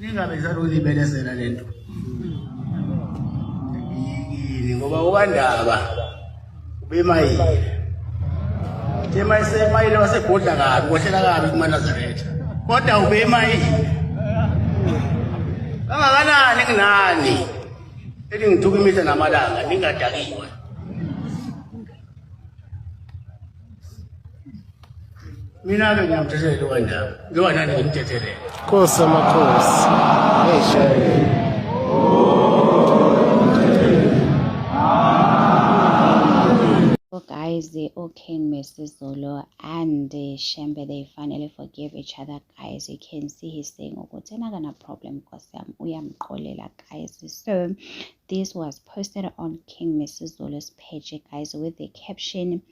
Ningabe salulibelesela lento. Ngoba ukwandaba ubemayile. Tema isemayile wasebhodla kabi, kohlela kabi kumaNazaretha. Kodwa ubemayile. Kangakanani kunani? Elingithukumisa namalanga ningadakiwe. Mina ke ngiyamthethela ukwandaba. Ngiwana ngimthethelela. Nkosi amakhosi. So guys, they all came Mrs. Zolo and Shembe, they finally forgive each other, guys. You can see he's saying, "Oh, it's not gonna problem because guys." So this was posted on King Mrs. Zolo's page, guys, with the caption,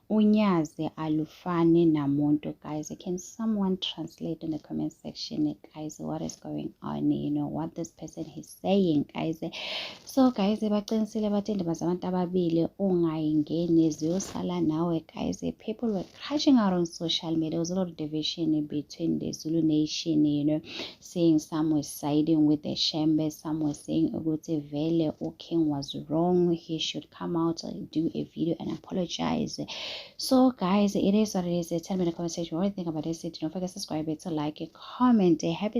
Unyaze alufane namuntu, guys. Can someone translate in the comment section, guys, what is going on, you know, what this person is saying, guys? So guys, baqinisile bathende bazabantu ababili ungayingeni ziyosala nawe, guys. People were crashing out on social media. There was a lot of division between the Zulu nation, you know, saying some were siding with the Shembe, some were saying Uguti Vele King was wrong, he should come out and do a video and apologize. So guys, it is what it is. Tell me in the comment section what you think about this. Don't forget to subscribe, to like, comment. Happy